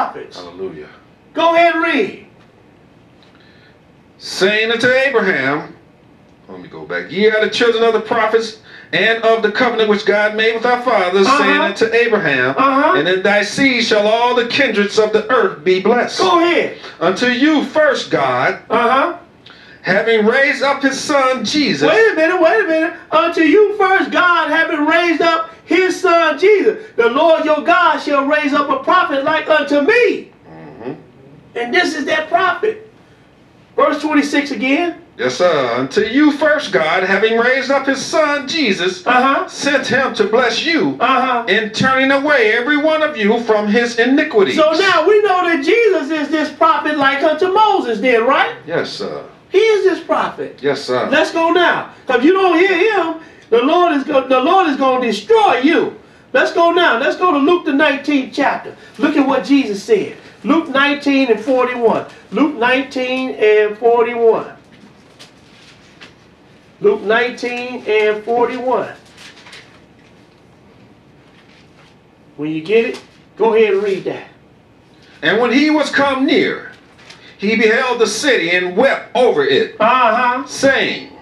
prophets. Hallelujah. Go ahead and read. Saying unto Abraham, let me go back. Ye are the children of the prophets and of the covenant which God made with our fathers, saying unto Abraham, and in thy seed shall all the kindreds of the earth be blessed. Go ahead. Unto you first, God, having raised up his son Jesus. Wait a minute. Unto you first, God, having raised up his son Jesus. The Lord your God shall raise up a prophet like unto me. And this is that prophet. Verse 26 again. Yes, sir. Unto you first, God, having raised up his son Jesus, sent him to bless you in turning away every one of you from his iniquities. So now we know that Jesus is this prophet like unto Moses then, right? Yes, sir. He is this prophet. Yes, sir. Let's go now. Because you don't hear him, the Lord is going to destroy you. Let's go now. Let's go to Luke the 19th chapter. Look at what Jesus said. Luke 19 and 41. Luke 19 and 41. Luke 19 and 41. When you get it, go ahead and read that. And when he was come near, he beheld the city and wept over it, saying,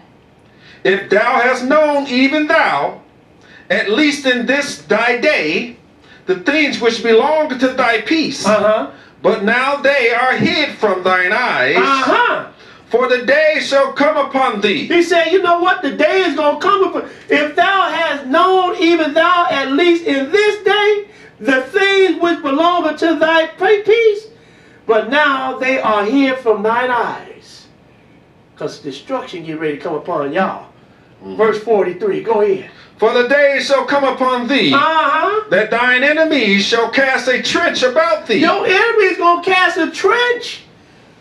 if thou hast known, even thou, at least in this thy day, the things which belong to thy peace, but now they are hid from thine eyes, for the day shall come upon thee. He said, you know what? The day is going to come upon. If thou hast known, even thou, at least in this day, the things which belong unto thy peace, but now they are hid from thine eyes. Because destruction get ready to come upon y'all. Verse 43, go ahead. For the day shall come upon thee, that thine enemies shall cast a trench about thee. Your enemy is going to cast a trench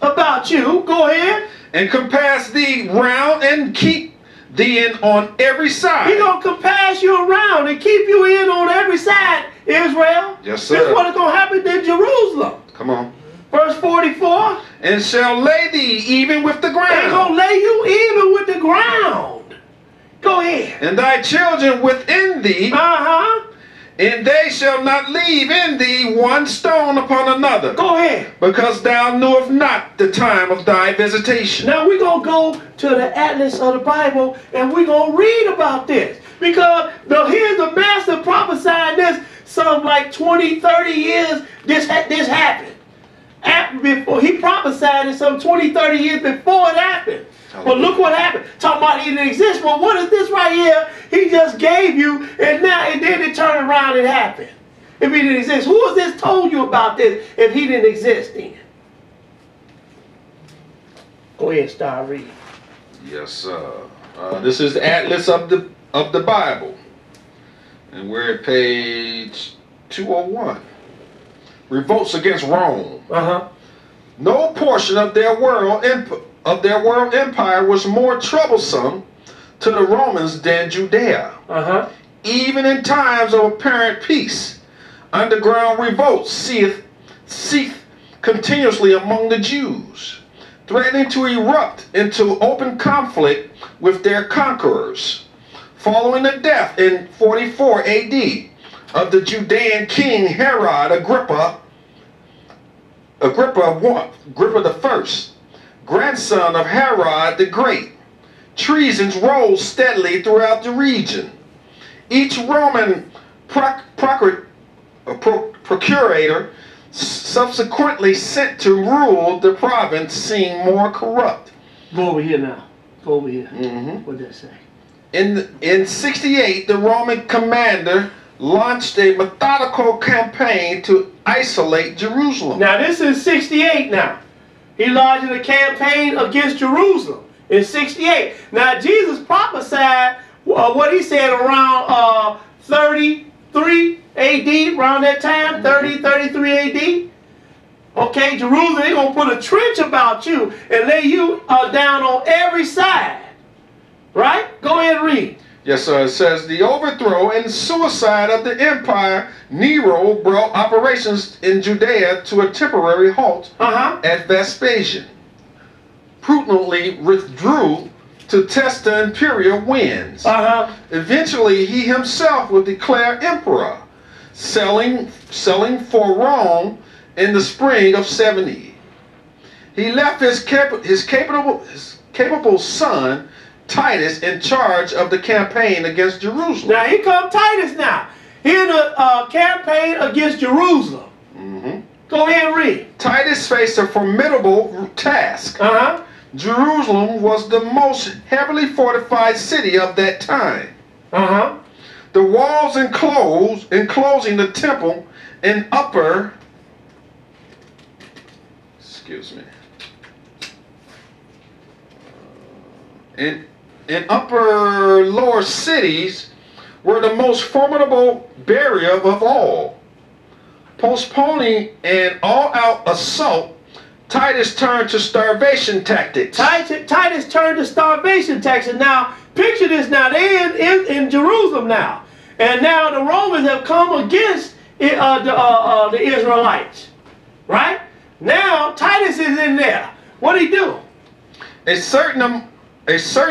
about you. Go ahead. And compass thee round and keep thee in on every side. He's going to compass you around and keep you in on every side, Israel. Yes, sir. This is what is going to happen in Jerusalem. Come on. Verse 44. And shall lay thee even with the ground. They're going to lay you even with the ground. Go ahead. And thy children within thee. And they shall not leave in thee one stone upon another. Go ahead. Because thou knewest not the time of thy visitation. Now we're going to go to the atlas of the Bible and we're going to read about this. Because here's the master prophesying this some like 20, 30 years this happened. Before he prophesied it some 20, 30 years before it happened. But look what happened. Talking about he didn't exist. Well, what is this right here? He just gave you, and then it turned around and happened. If he didn't exist, who has this told you about this if he didn't exist then? Go ahead, start reading. Yes, sir. This is the Atlas of the Bible, and we're at page 201. Revolts against Rome. No portion of their world empire was more troublesome to the Romans than Judea. Even in times of apparent peace, underground revolts ceased continuously among the Jews, threatening to erupt into open conflict with their conquerors. Following the death in 44 AD of the Judean king Herod Agrippa I, grandson of Herod the Great, treasons rose steadily throughout the region. Each Roman procurator subsequently sent to rule the province seemed more corrupt. Go over here now. Go over here. What did that say? In 68, the Roman commander launched a methodical campaign to isolate Jerusalem. Now this is 68 now. He launched a campaign against Jerusalem in 68. Now Jesus prophesied what he said around 33 AD, around that time, 33 AD. Okay, Jerusalem, they're going to put a trench about you and lay you down on every side. Right? Go ahead and read. Yes, sir. It says, the overthrow and suicide of the empire, Nero brought operations in Judea to a temporary halt at Vespasian. Prudently withdrew to test the imperial winds. Eventually, he himself would declare emperor, selling for Rome in the spring of 70. He left his capable son Titus in charge of the campaign against Jerusalem. Now here comes Titus now. Here the campaign against Jerusalem. Go ahead and read. Titus faced a formidable task. Jerusalem was the most heavily fortified city of that time. The walls enclosing the temple in upper, in upper lower cities were the most formidable barrier of all. Postponing an all-out assault, Titus turned to starvation tactics. Titus turned to starvation tactics. Now, picture this now. They're in Jerusalem now. And now the Romans have come against the Israelites. Right? Now, Titus is in there. What did he do? A certain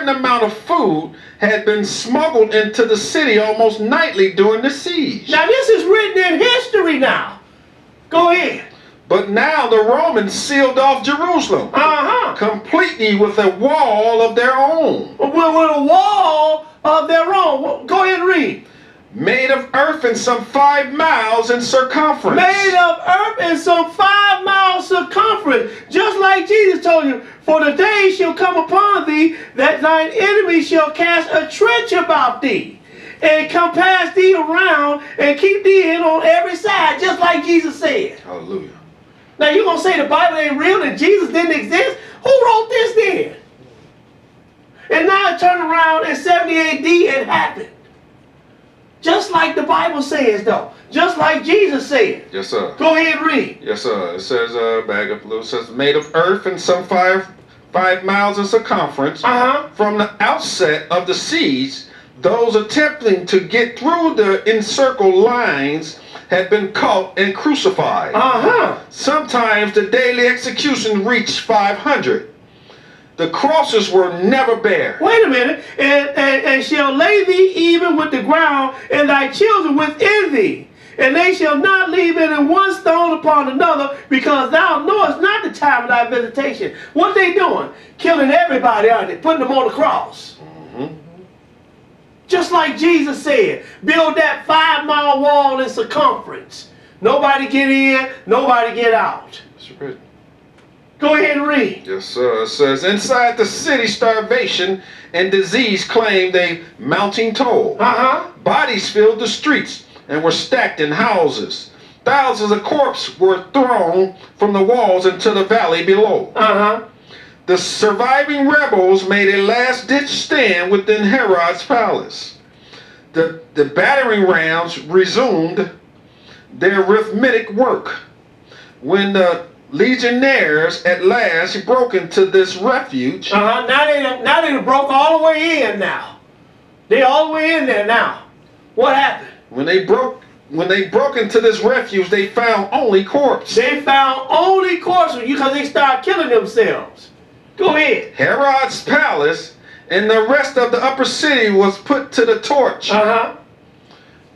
amount of food had been smuggled into the city almost nightly during the siege. Now, this is written in history now. Go ahead. But now the Romans sealed off Jerusalem completely with a wall of their own. With a wall of their own. Go ahead and read. Made of earth and some 5 miles in circumference. Made of earth and some 5 miles circumference. Just like Jesus told you, for the day shall come upon thee that thine enemy shall cast a trench about thee, and compass thee around and keep thee in on every side, just like Jesus said. Hallelujah. Now you're going to say the Bible ain't real and Jesus didn't exist? Who wrote this then? And now it turned around in 70 AD and happened. Just like the Bible says though. Just like Jesus said. Yes, sir. Go ahead and read. Yes, sir. It says, back up a little, it says, made of earth and some 5 miles in circumference. From the outset of the siege, those attempting to get through the encircled lines had been caught and crucified. Sometimes the daily execution reached 500. The crosses were never bare. Wait a minute. And shall lay thee even with the ground, and thy children within thee. And they shall not leave any one stone upon another, because thou knowest not the time of thy visitation. What they doing? Killing everybody, aren't they? Putting them on the cross. Just like Jesus said, build that 5-mile wall in circumference. Nobody get in, nobody get out. That's right. Go ahead and read. Yes, sir. It says, inside the city, starvation and disease claimed a mounting toll. Bodies filled the streets and were stacked in houses. Thousands of corpses were thrown from the walls into the valley below. The surviving rebels made a last-ditch stand within Herod's palace. The battering rams resumed their arithmetic work. When the legionnaires at last broke into this refuge. Now they broke all the way in now. They all the way in there now. What happened? When they broke into this refuge, they found only corpses. They found only corpses because they started killing themselves. Go ahead. Herod's palace and the rest of the upper city was put to the torch.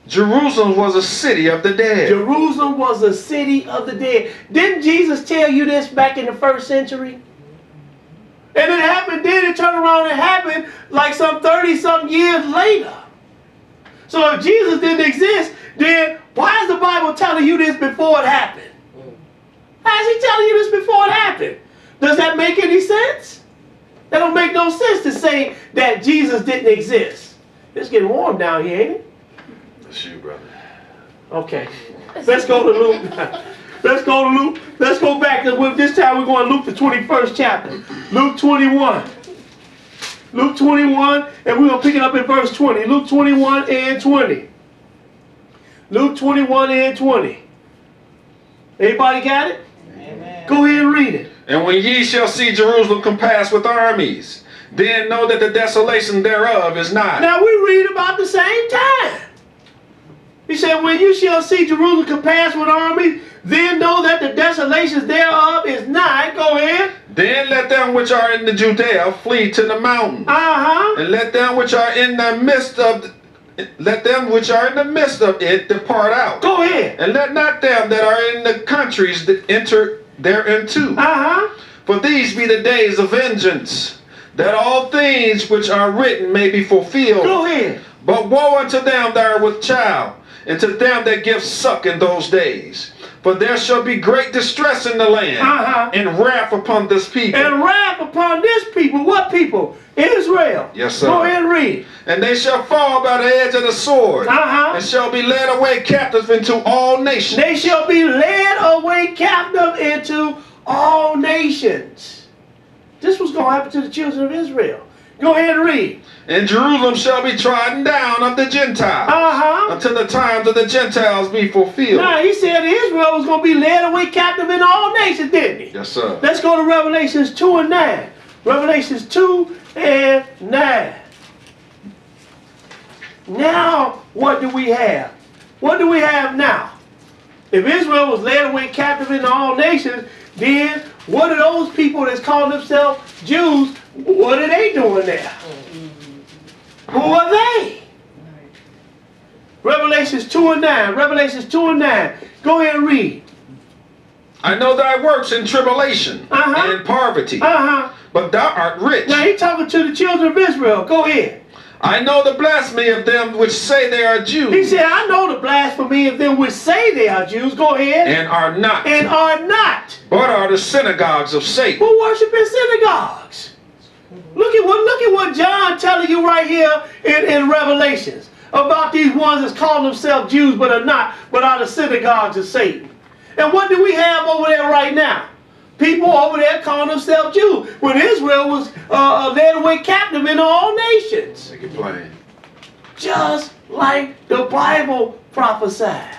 Jerusalem was a city of the dead. Jerusalem was a city of the dead. Didn't Jesus tell you this back in the 1st century? And it happened then, it turned around and happened like some 30-something years later. So if Jesus didn't exist, then why is the Bible telling you this before it happened? How is he telling you this before it happened? Does that make any sense? That don't make no sense to say that Jesus didn't exist. It's getting warm down here, ain't it? That's you, brother. Okay. Let's go to Luke. Let's go to Luke. Let's go back. This time we're going to Luke, the 21st chapter. Luke 21. Luke 21, and we're going to pick it up in verse 20. Luke 21 and 20. Luke 21 and 20. Everybody got it? Amen. Go ahead and read it. And when ye shall see Jerusalem compassed with armies, then know that the desolation thereof is nigh. Now we read about the same time. He said, when you shall see Jerusalem compassed with armies, then know that the desolations thereof is nigh. Go ahead. Then let them which are in the Judea flee to the mountains. And let them which are in the midst of let them which are in the midst of it depart out. Go ahead. And let not them that are in the countries that enter thereinto. For these be the days of vengeance, that all things which are written may be fulfilled. Go ahead. But woe unto them that are with child, and to them that give suck in those days. For there shall be great distress in the land, and wrath upon this people. And wrath upon this people. What people? Israel. Yes, sir. Go ahead and read. And they shall fall by the edge of the sword, and shall be led away captive into all nations. They shall be led away captive into all nations. This was going to happen to the children of Israel. Go ahead and read. And Jerusalem shall be trodden down of the Gentiles, until the times of the Gentiles be fulfilled. Now, he said Israel was going to be led away captive in all nations, didn't he? Yes, sir. Let's go to Revelations 2 and 9. Revelations 2 and 9. Now, what do we have? What do we have now? If Israel was led away captive in all nations, then what are those people that's calling themselves Jews, what are they doing there? Who are they? Revelations 2 and 9. Revelations 2 and 9. Go ahead and read. I know thy works in tribulation and in poverty, but thou art rich. Now he's talking to the children of Israel. Go ahead. I know the blasphemy of them which say they are Jews. He said, I know the blasphemy of them which say they are Jews. Go ahead. And are not. And are not. But are the synagogues of Satan. Who worship in synagogues. Look at what John telling you right here in Revelations about these ones that's calling themselves Jews but are not, but are the synagogues of Satan. And what do we have over there right now? People over there calling themselves Jews when Israel was led away captive in all nations. Make it plain. Just like the Bible prophesied.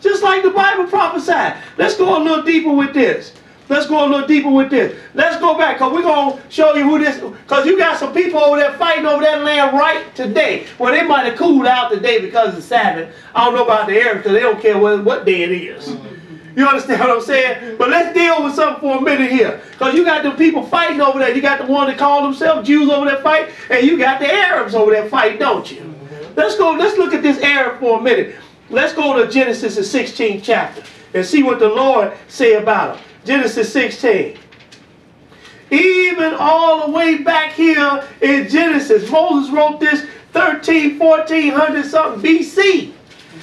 Just like the Bible prophesied. Let's go a little deeper with this. Let's go a little deeper with this. Let's go back, because we're going to show you who this, because you got some people over there fighting over that land right today. Well, they might have cooled out today because it's Sabbath. I don't know about the Arabs, because they don't care what day it is. You understand what I'm saying? But let's deal with something for a minute here. Because you got the people fighting over there. You got the one that call themselves Jews over there fighting, and you got the Arabs over there fighting, don't you? Let's look at this Arab for a minute. Let's go to Genesis, the 16th chapter, and see what the Lord say about them. Genesis 16. Even all the way back here in Genesis, Moses wrote this 1400 something BC.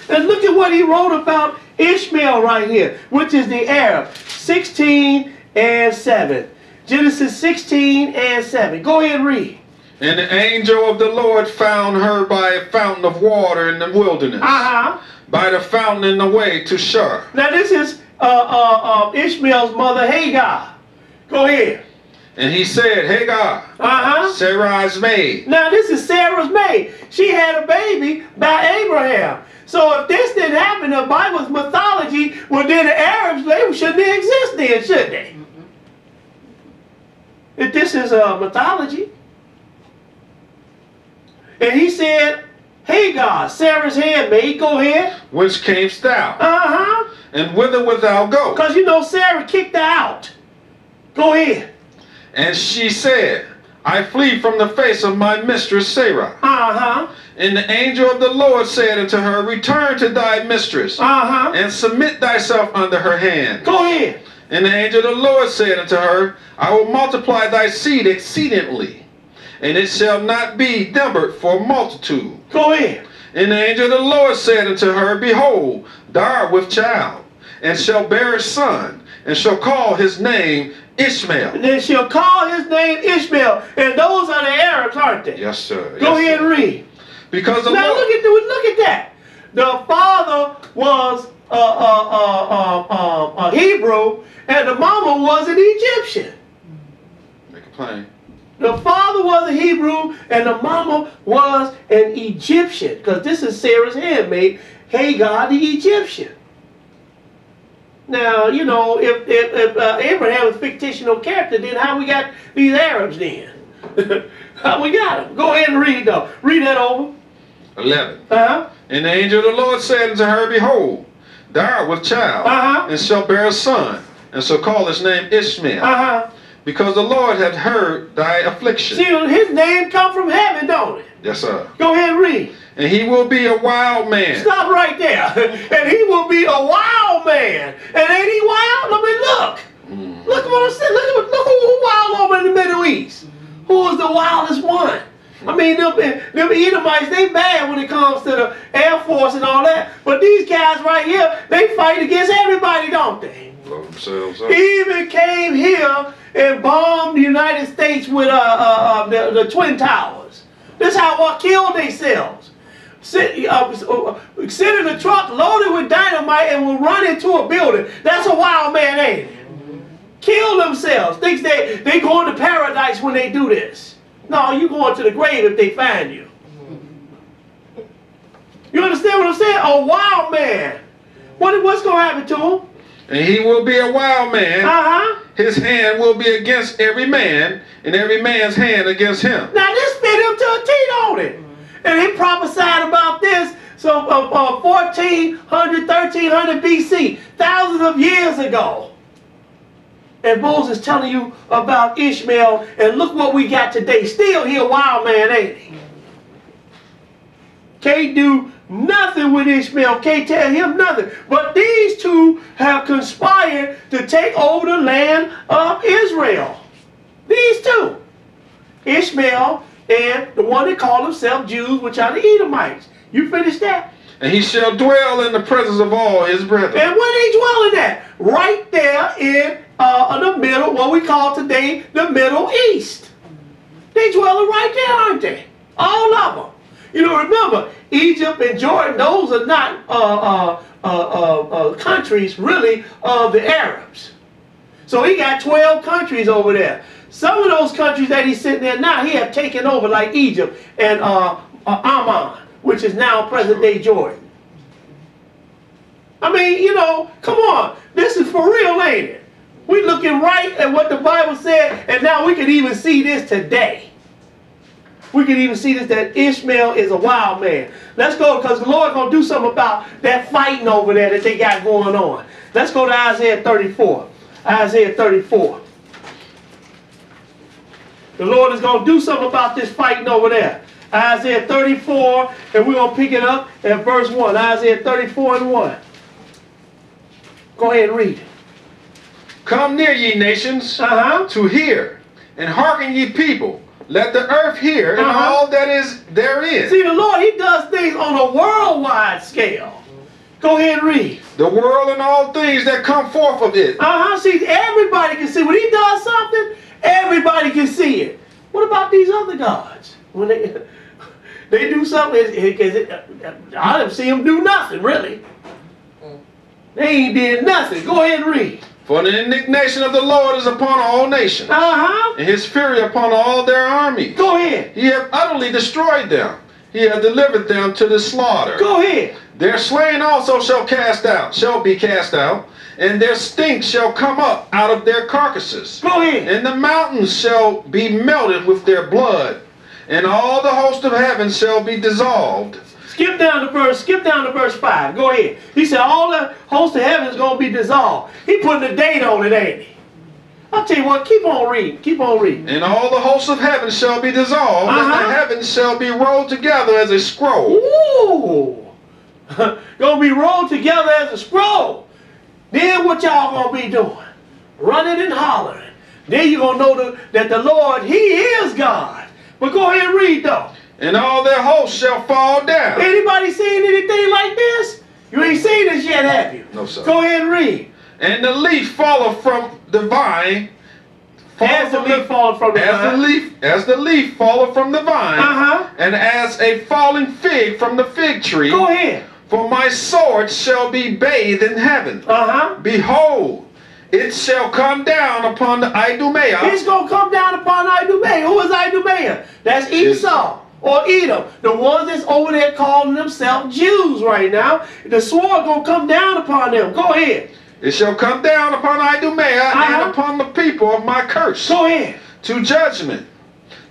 And look at what he wrote about Ishmael right here, which is the Arab. 16 and 7. Genesis 16 and 7. Go ahead and read. And the angel of the Lord found her by a fountain of water in the wilderness, by the fountain in the way to Shur. Now this is Ishmael's mother Hagar. Go ahead. And he said, Hagar, Sarai's maid. Now this is Sarah's maid. She had a baby by Abraham. So if this didn't happen, the Bible's mythology, well then the Arabs, they shouldn't exist then, should they? If this is mythology. And he said, Hagar, Sarah's handmaid, go ahead. Whence camest thou? And whither wilt thou go? Because you know Sarah kicked her out. Go ahead. And she said, I flee from the face of my mistress Sarah. And the angel of the Lord said unto her, return to thy mistress, and submit thyself under her hand. Go ahead. And the angel of the Lord said unto her, I will multiply thy seed exceedingly, and it shall not be numbered for multitude. Go ahead. And the angel of the Lord said unto her, behold, thou art with child, and shall bear a son, and shall call his name Ishmael. And then she'll call his name Ishmael. And those are the Arabs, aren't they? Yes, sir. Go ahead and read. Because the now Lord... look at that. The father was a Hebrew, and the mama was an Egyptian. Make it plain. The father was a Hebrew, and the mama was an Egyptian. Because this is Sarah's handmaid, Hagar the Egyptian. Now, you know, if Abraham was a fictional character, then how we got these Arabs then? How we got them? Go ahead and read though. Read that over. 11. And the angel of the Lord said unto her, behold, thou art with child, and shall bear a son, and shall call his name Ishmael. because the Lord hath heard thy affliction. See, his name come from heaven, don't it? Yes, sir. Go ahead and read. And he will be a wild man. Stop right there. And he will be a wild man. And ain't he wild? I mean, look. Look what I'm saying. Look who's wild over in the Middle East. Who is the wildest one? I mean, them Edomites, they bad when it comes to the Air Force and all that. But these guys right here, they fight against everybody, don't they? Love themselves up. He even came here and bombed the United States with the Twin Towers. This is how what killed themselves. Sit in a truck loaded with dynamite and will run into a building. That's a wild man, ain't it? Kill themselves. Thinks they going to paradise when they do this. No, you going to the grave if they find you. You understand what I'm saying? A wild man. What's going to happen to him? And he will be a wild man. Uh-huh. His hand will be against every man, and every man's hand against him. Now this fit him to a T, don't it? And he prophesied about this 1400, 1300 BC, thousands of years ago. And Moses telling you about Ishmael, and look what we got today. Still he a wild man, ain't he? Can't do nothing with Ishmael, can't tell him nothing. But these two have conspired to take over the land of Israel. These two. Ishmael and the one that call themselves Jews, which are the Edomites. You finished that? And he shall dwell in the presence of all his brethren. And where they dwelling at? Right there in the middle, what we call today the Middle East. They dwelling right there, aren't they? All of them. You know, remember, Egypt and Jordan, those are not countries really of the Arabs. So he got 12 countries over there. Some of those countries that he's sitting there now, he have taken over, like Egypt and Amman, which is now present-day Jordan. I mean, you know, come on. This is for real, ain't it? We looking right at what the Bible said, and now we can even see this today. We can even see this, that Ishmael is a wild man. Let's go, because the Lord going to do something about that fighting over there that they got going on. Let's go to Isaiah 34. Isaiah 34. The Lord is going to do something about this fighting over there. Isaiah 34, and we're going to pick it up at verse 1. Isaiah 34 and 1. Go ahead and read it. Come near, ye nations, to hear, and hearken, ye people. Let the earth hear, and all that is therein. See, the Lord, he does things on a worldwide scale. Go ahead and read. The world and all things that come forth of it. See, everybody can see. When he does something, everybody can see it. What about these other gods? When they do something, I didn't see them do nothing, really. They ain't did nothing. Go ahead and read. For the indignation of the Lord is upon all nations, and his fury upon all their armies. Go ahead. He hath utterly destroyed them. He hath delivered them to the slaughter. Go ahead. Their slain also shall be cast out, and their stink shall come up out of their carcasses. Go ahead. And the mountains shall be melted with their blood, and all the host of heaven shall be dissolved. Skip down to verse 5. Go ahead. He said all the host of heaven is going to be dissolved. He putting a date on it, ain't he? I'll tell you what, keep on reading. Keep on reading. And all the hosts of heaven shall be dissolved, and the heavens shall be rolled together as a scroll. Ooh. Gonna be rolled together as a scroll. Then what y'all gonna be doing? Running and hollering. Then you're gonna know that the Lord, he is God. But go ahead and read though. And all their hosts shall fall down. Anybody seen anything like this? You ain't seen this yet, have you? No, sir. Go ahead and read. And the leaf falleth from the vine. As the leaf falleth from the vine. As the leaf falleth from the vine. And as a falling fig from the fig tree. Go ahead. For my sword shall be bathed in heaven. Behold, it shall come down upon the Idumea. It's going to come down upon Idumea. Who is Idumea? That's Esau. Or Edom, the ones that's over there calling themselves Jews right now. The sword gonna come down upon them. Go ahead. It shall come down upon Idumea and upon the people of my curse. Go ahead. To judgment.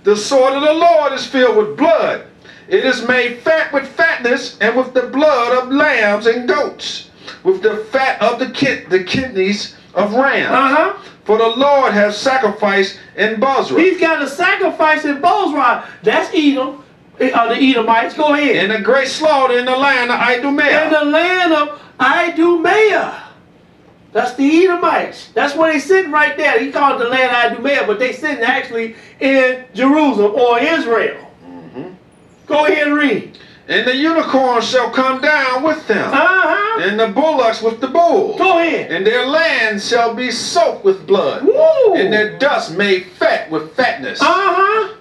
The sword of the Lord is filled with blood. It is made fat with fatness, and with the blood of lambs and goats, with the fat of the kidneys of rams. For the Lord has sacrificed in Bozrah. He's got a sacrifice in Bozrah. That's Edom. The Edomites. Go ahead. And a great slaughter in the land of Idumea. In the land of Idumea. That's the Edomites. That's where they sitting right there. He called it the land of Idumea, but they sitting actually in Jerusalem or Israel. Go ahead and read. And the unicorns shall come down with them, and the bullocks with the bulls. Go ahead. And their land shall be soaked with blood, and their dust made fat with fatness.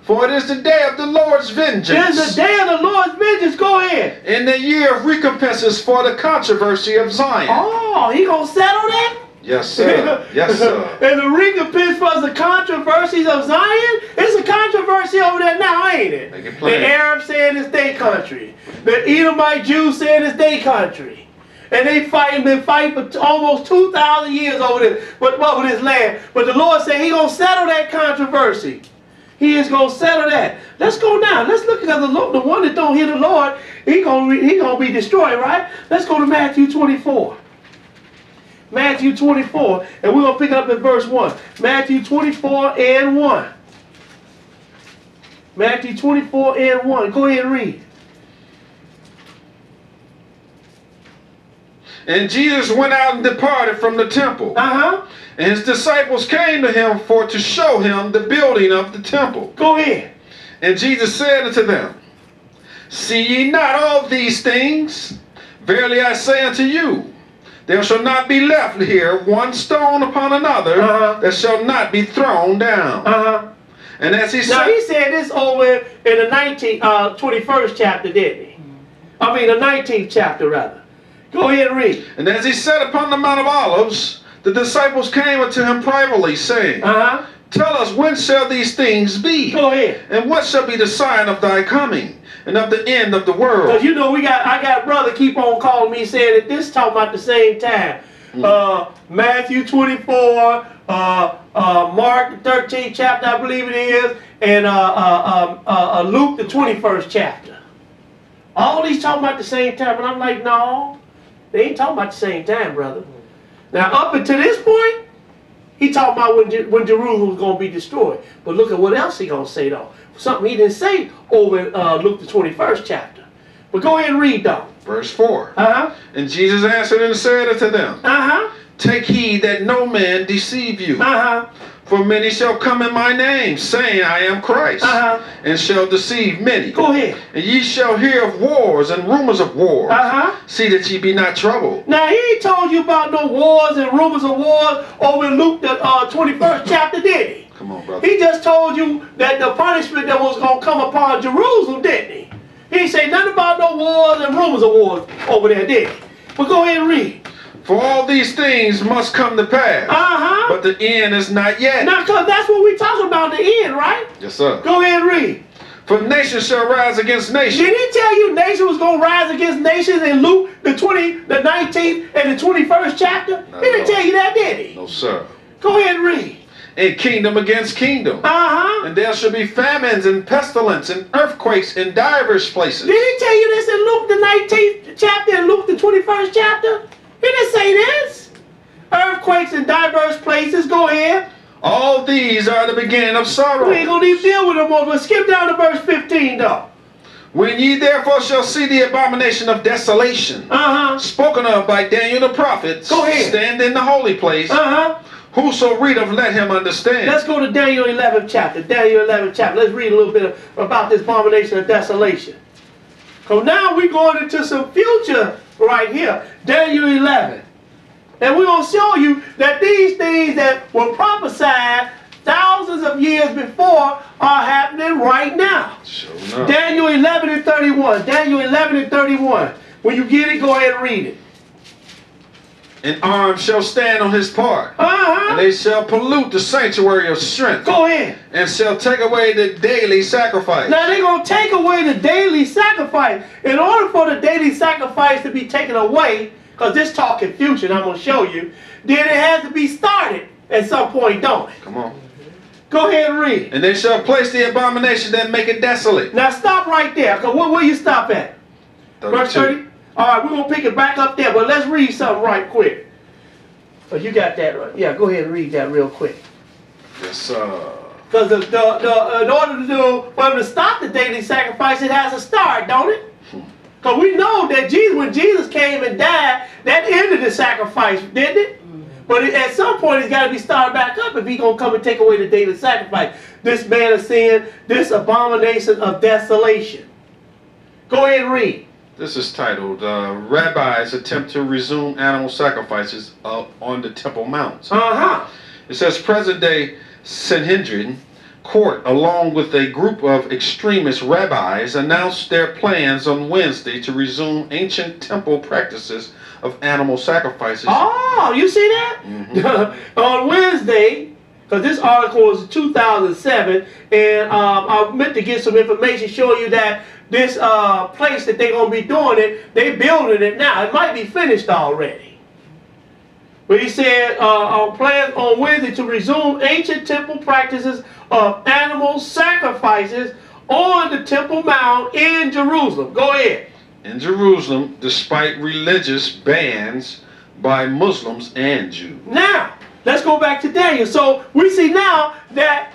For it is the day of the Lord's vengeance. It is the day of the Lord's vengeance. Go ahead. In the year of recompenses for the controversy of Zion. Oh, he gonna settle that? Yes, sir. Yes, sir. And the recompense for the controversies of Zion, it's a controversy over there now, ain't it? The Arabs saying it's their country. The Edomite Jews saying it's their country. And they been fighting for almost 2,000 years over this land. But the Lord said he gonna settle that controversy. He is gonna settle that. Let's go now. Let's look at the one that don't hear the Lord. He gonna be destroyed, right? Let's go to Matthew 24. Matthew 24, and we're going to pick it up at verse 1. Matthew 24 and 1. Matthew 24 and 1. Go ahead and read. And Jesus went out and departed from the temple. And his disciples came to him for to show him the building of the temple. Go ahead. And Jesus said unto them, See ye not all these things? Verily I say unto you, there shall not be left here one stone upon another that shall not be thrown down. And as he said... Now he said this over in the 21st chapter, didn't he? I mean the 19th chapter rather. Go ahead and read. And as he sat upon the Mount of Olives, the disciples came unto him privately, saying, Tell us, when shall these things be? Go ahead. And what shall be the sign of thy coming, and of the end of the world? Because you know, I got a brother keep on calling me saying that this talking about the same time. Matthew 24, Mark the 13th chapter, I believe it is, and Luke the 21st chapter. All these talking about the same time, and I'm like, no, they ain't talking about the same time, brother. Now, up until this point, he talking about when Jerusalem was going to be destroyed. But look at what else he going to say, though. Something he didn't say over in Luke the 21st chapter. But go ahead and read, though. Verse 4. And Jesus answered and said unto them, Take heed that no man deceive you. For many shall come in my name, saying, I am Christ, and shall deceive many. Go ahead. And ye shall hear of wars and rumors of wars. See that ye be not troubled. Now, he ain't told you about no wars and rumors of wars over in Luke the 21st chapter, did he? Come on, brother. He just told you that the punishment that was going to come upon Jerusalem, didn't he? He ain't say nothing about no wars and rumors of wars over there, did he? But go ahead and read. For all these things must come to pass, but the end is not yet. Now, because that's what we talking about, the end, right? Yes, sir. Go ahead and read. For nation shall rise against nation. Did he tell you nation was going to rise against nations in Luke the 19th and the 21st chapter? No, He didn't tell you that, did he? No, sir. Go ahead and read. And kingdom against kingdom. And there shall be famines and pestilence and earthquakes in divers places. Did he tell you this in Luke the 19th chapter and Luke the 21st chapter? He didn't say this. Earthquakes in diverse places. Go ahead. All these are the beginning of sorrow. We ain't going to even deal with them more, but skip down to verse 15, though. When ye therefore shall see the abomination of desolation, spoken of by Daniel the prophet, stand in the holy place, whoso readeth, let him understand. Let's go to Daniel 11th chapter. Daniel 11th chapter. Let's read a little bit about this abomination of desolation. So now we're going into some future right here. Daniel 11. And we're going to show you that these things that were prophesied thousands of years before are happening right now. Sure enough. Daniel 11 and 31. Daniel 11 and 31. When you get it, go ahead and read it. And arms shall stand on his part, and they shall pollute the sanctuary of strength. Go ahead. And shall take away the daily sacrifice. Now they're going to take away the daily sacrifice. In order for the daily sacrifice to be taken away, because this talking future, and I'm going to show you, then it has to be started at some point, don't it? Come on. Go ahead and read. And they shall place the abomination that make it desolate. Now stop right there, because what will you stop at? 32. Verse 30? All right, we're going to pick it back up there, but let's read something right quick. Oh, you got that right. Yeah, go ahead and read that real quick. Yes, Because in order for him to stop the daily sacrifice, it has to start, don't it? Because we know that when Jesus came and died, that ended the sacrifice, didn't it? But at some point, it's got to be started back up if he's going to come and take away the daily sacrifice. This man of sin, this abomination of desolation. Go ahead and read. this is titled, Rabbis Attempt to Resume Animal Sacrifices on the Temple Mount. Uh-huh. It says, present-day Sanhedrin court, along with a group of extremist rabbis, announced their plans on Wednesday to resume ancient temple practices of animal sacrifices. Oh, you see that? Mm-hmm. On Wednesday, because this article was 2007, and I meant to get some information showing you that this place that they're going to be doing it, they building it now. It might be finished already. But he said plans on Wednesday to resume ancient temple practices of animal sacrifices on the Temple Mount in Jerusalem. Go ahead. In Jerusalem, despite religious bans by Muslims and Jews. Now, let's go back to Daniel. So we see now that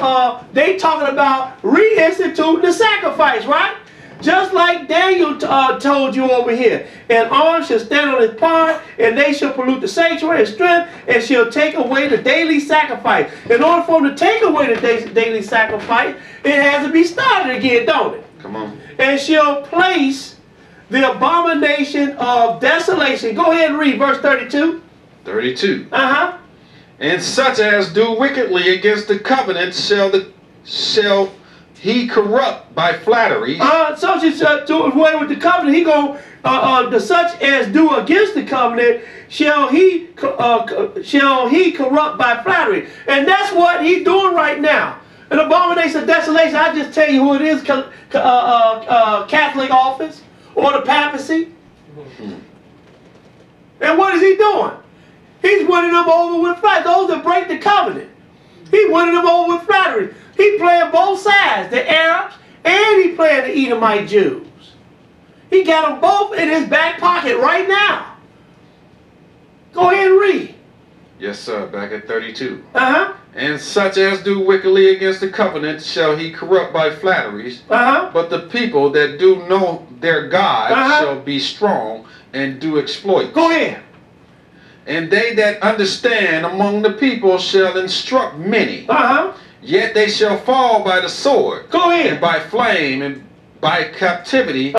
they talking about reinstituting the sacrifice, right? Just like Daniel told you over here. And arms shall stand on his part, and they shall pollute the sanctuary of strength, and shall take away the daily sacrifice. In order for them to take away the daily sacrifice, it has to be started again, don't it? Come on. And shall place the abomination of desolation. Go ahead and read verse 32. 32. Uh-huh. And such as do wickedly against the covenant shall he corrupt by flattery. Such as do away with the covenant, he go the such as do against the covenant shall he corrupt by flattery, and that's what he's doing right now. An abomination of desolation. I just tell you who it is: Catholic office or the papacy. And what is he doing? He's winning them over with flattery. Those that break the covenant, he's winning them over with flattery. He playing both sides, the Arabs, and he playing the Edomite Jews. He got them both in his back pocket right now. Go ahead and read. Yes, sir. Back at 32. Uh-huh. And such as do wickedly against the covenant shall he corrupt by flatteries. Uh-huh. But the people that do know their God Uh-huh. shall be strong and do exploits. Go ahead. And they that understand among the people shall instruct many. Uh-huh. Yet they shall fall by the sword, Go ahead. and by flame, and by captivity,